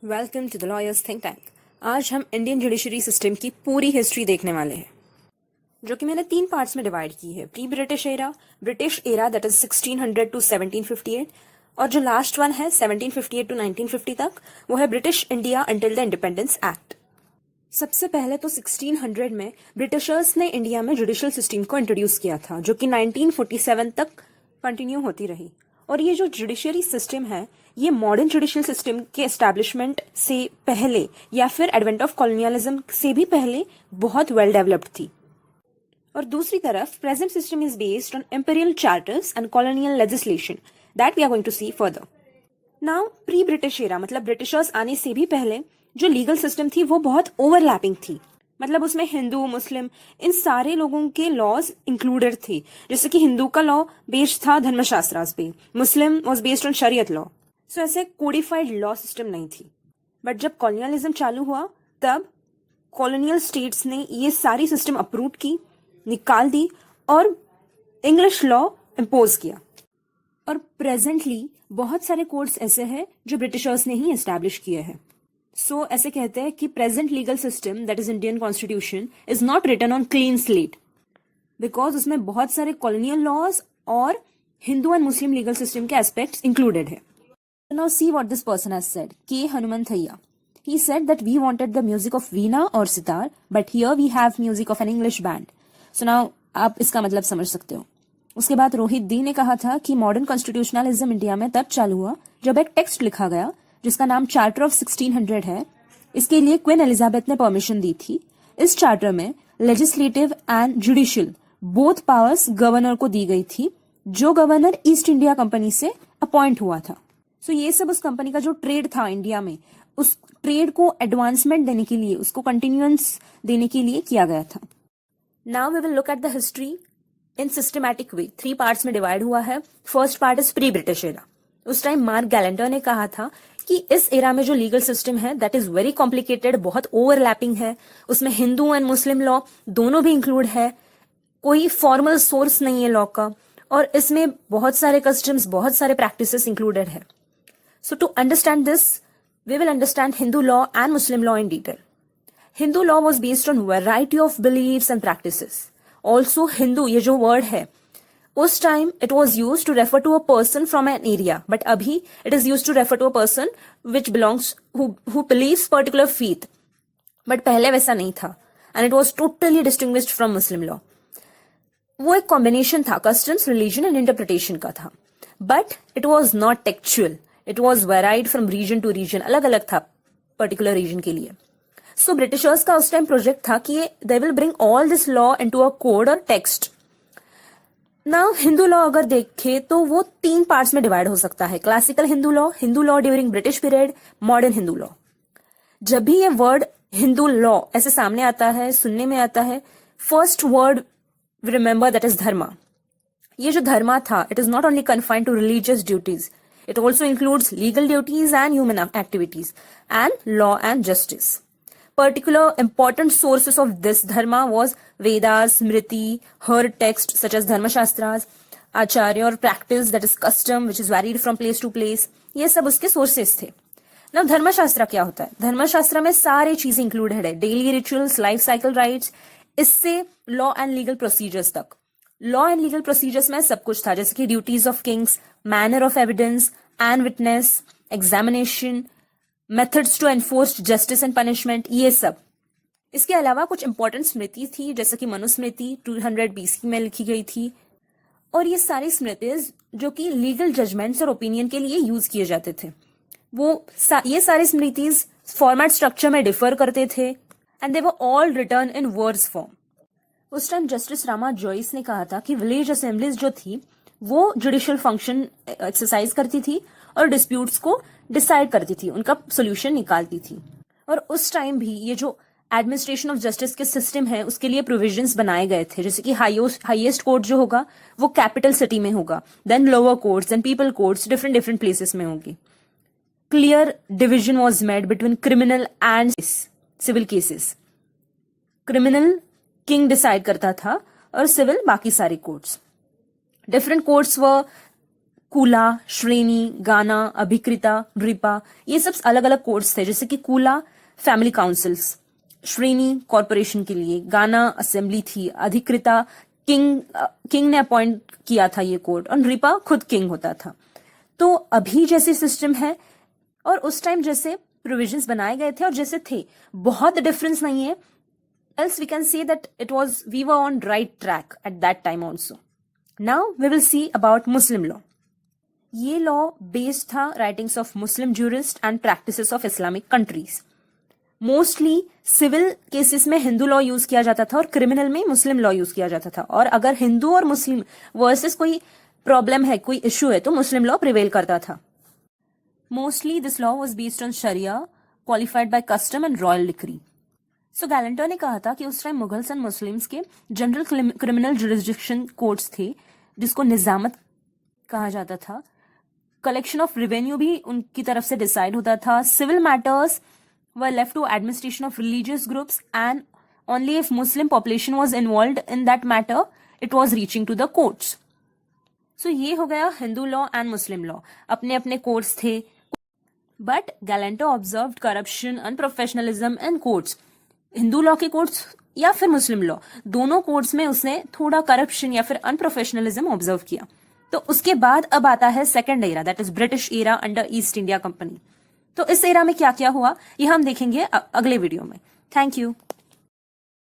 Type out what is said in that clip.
Welcome to the lawyers think tank. आज हम Indian judiciary system की पूरी हिस्ट्री देखने वाले हैं, जो कि मैंने 3 पार्ट्स में डिवाइड की है। Pre British era that is 1600 to 1758, और जो लास्ट वन है 1758 टू 1950 तक, वो है British India until the independence act. सबसे पहले तो 1600 में ब्रिटिशर्स ने इंडिया में जुडिशल सिस्टम को इंट्रोड्यूस किया था, जो कि 1947 तक कंटिन्यू होती रही। और ये जो जुडिशरी सिस्टम है, ये मॉडर्न जुडिशियल सिस्टम के एस्टैब्लिशमेंट से पहले या फिर एडवेंट ऑफ कॉलोनियलिज्म से भी पहले बहुत वेल डेवलप्ड थी। और दूसरी तरफ present system is based on imperial charters and colonial legislation that we are going to see further. Now pre British era मतलब ब्रिटिशर्स आने से भी पहले जो लीगल सिस्टम थी वो बहुत ओवरलैपिंग थी। मतलब उसमें हिंदू मुस्लिम इन सारे लोगों के लॉज इंक्लूडेड थे। जैसे कि हिंदू का लॉ बेस्ड था धर्मशास्त्रास पे, मुस्लिम वाज बेस्ड ऑन शरीयत लॉ। सो ऐसे कोडिफाइड लॉ सिस्टम नहीं थी। बट जब कॉलोनियलिज्म चालू हुआ तब कॉलोनियल स्टेट्स ने ये सारी सिस्टम अप्रूव की, निकाल दी और इंग्लिश लॉ इम्पोज किया। और प्रेजेंटली बहुत सारे कोड्स ऐसे हैं जो ब्रिटिशर्स ने ही एस्टैब्लिश किए हैं। सो ऐसे कहते हैं कि present legal system that is Indian constitution is not written on clean slate, because उसमें बहुत सारे कॉलोनियल लॉज और Hindu and Muslim legal system के एस्पेक्ट्स इंक्लूडेड है। Now see what this person has said. K. Hanumanthaiya. He said that we wanted the music of veena or sitar, but here we have music of an English band. So now आप इसका मतलब समझ सकते हो। उसके बाद रोहित दी ने कहा था कि मॉडर्न कॉन्स्टिट्यूशनलिज्म इंडिया में तब चालू हुआ जब एक टेक्स्ट लिखा गया जिसका नाम चार्टर ऑफ 1600 है। इसके लिए क्वीन एलिजाबेथ ने परमिशन दी थी। इस चार्टर में legislative and judicial both powers governor को दी गई थी, जो गवर्नर ईस्ट इंडिया कंपनी से अपॉइंट हुआ था। सो ये सब उस कंपनी का जो ट्रेड था इंडिया में, उस ट्रेड को एडवांसमेंट देने के लिए, उसको कंटिन्यूएंस देने के लिए किया गया था। Now we will look at the history in systematic way. 3 parts में डिवाइड हुआ है। First part is pre British era. उस टाइम मार्क गैलेंटर ने कहा था कि इस एरा में जो लीगल सिस्टम है दैट इज वेरी कॉम्प्लिकेटेड, बहुत ओवरलैपिंग है, उसमें हिंदू एंड मुस्लिम लॉ दोनों भी इंक्लूड है, कोई फॉर्मल सोर्स नहीं है लॉ का, और इसमें बहुत सारे कस्टम्स, बहुत सारे प्रैक्टिसेस इंक्लूडेड है। So to understand this, we will understand Hindu law and Muslim law in detail. Hindu law was based on variety of beliefs and practices. Also Hindu ये जो word है, उस time it was used to refer to a person from an area, but अभी it is used to refer to a person which belongs who believes particular faith. But पहले वैसा नहीं था, and it was totally distinguished from Muslim law. वो एक combination था customs, religion and interpretation का था, but it was not textual. It was varied from region to region, अलग अलग था पर्टिकुलर रीजन के लिए। सो ब्रिटिशर्स का उस टाइम प्रोजेक्ट था कि they will bring all this law into a code और टेक्स्ट। नाउ हिंदू लॉ अगर देखें तो वो 3 पार्ट्स में डिवाइड हो सकता है। Classical Hindu law during British period, modern Hindu law. जब भी ये वर्ड हिंदू लॉ ऐसे सामने आता है, सुनने में आता है, first word remember that is dharma. ये जो धर्मा था, it is not only confined to religious duties, it also includes legal duties and human activities and law and justice. Particular important sources of this dharma was Vedas, Smriti, her text such as Dharma Shastras, Acharya or practice that is custom which is varied from place to place. ये सब उसके sources थे। Now धर्म शास्त्र क्या होता है? धर्म शास्त्र में सारी चीजें included है, daily rituals, life cycle rites, इससे law and legal procedures तक। लॉ एंड लीगल प्रोसीजर्स में सब कुछ था, जैसे कि duties of kings, manner of evidence and witness, examination, methods to enforce justice and punishment, ये सब। इसके अलावा कुछ इंपॉर्टेंट स्मृति थी, जैसे कि मनुस्मृति 200 BC में लिखी गई थी। और ये सारी स्मृतिज जो कि लीगल जजमेंट्स और ओपिनियन के लिए यूज किए जाते थे, ये सारी स्मृतिज फॉर्मेट स्ट्रक्चर में डिफर करते थे and they were all return in words form. उस टाइम जस्टिस रामा जॉइस ने कहा था कि विलेज असेंबलीज जो थी वो जुडिशियल फंक्शन एक्सरसाइज करती थी और डिस्प्यूट्स को डिसाइड करती थी, उनका सोल्यूशन निकालती थी। और उस टाइम भी ये जो एडमिनिस्ट्रेशन ऑफ जस्टिस के सिस्टम है उसके लिए प्रोविजंस बनाए गए थे, जैसे कि हाईएस्ट कोर्ट जो होगा वो कैपिटल सिटी में होगा, then lower courts then people courts different places में होगी। Clear division was made between criminal and civil cases. Criminal king decide करता था और सिविल बाकी सारी कोर्ट्स। डिफरेंट कोर्ट्स वर कूला, श्रेणी, गाना, अभिकृता, ड्रिपा, ये सब अलग अलग कोड्स थे। जैसे कि कूला फैमिली काउंसिल्स, श्रेणी कॉरपोरेशन के लिए, गाना असेंबली थी, अधिकृता किंग ने अपॉइंट किया था ये कोड, और ड्रिपा खुद किंग होता था। तो अभी जैसे सिस्टम है और उस टाइम जैसे प्रोविजंस बनाए गए थे और जैसे थे, बहुत डिफरेंस नहीं है। else we can say that we were on right track at that time also. Now we will see about Muslim law. ये लॉ बेस्ड था writings of Muslim jurist and practices of Islamic countries. Mostly civil cases में Hindu law use किया जाता था और criminal में मुस्लिम law use किया जाता था। और अगर हिंदू और मुस्लिम वर्सेस कोई प्रॉब्लम है, कोई इश्यू है, तो मुस्लिम लॉ प्रिवेल करता था। Mostly this law was based on sharia qualified by custom and royal decree. So Galanter ने कहा था कि उस टाइम मुगल्स एंड मुस्लिम्स के जनरल क्रिमिनल जुरिस्डिक्शन कोर्ट्स थे, जिसको निजामत कहा जाता था। कलेक्शन ऑफ रेवेन्यू भी उनकी तरफ से डिसाइड होता था। Civil matters were left to administration of religious groups and only if Muslim population was involved in that matter it was reaching to the courts. So ये हो गया Hindu law and Muslim law, अपने अपने courts थे। But Galanter observed corruption, unprofessionalism in courts. Hindu law के courts या फिर मुस्लिम law, दोनों कोर्ट्स में उसने थोड़ा करप्शन या फिर अनप्रोफेशनलिज्म ऑब्जर्व किया। तो उसके बाद अब आता है second era, that is British era under east India company. तो इस एरा में क्या क्या हुआ ये हम देखेंगे अगले वीडियो में। Thank you.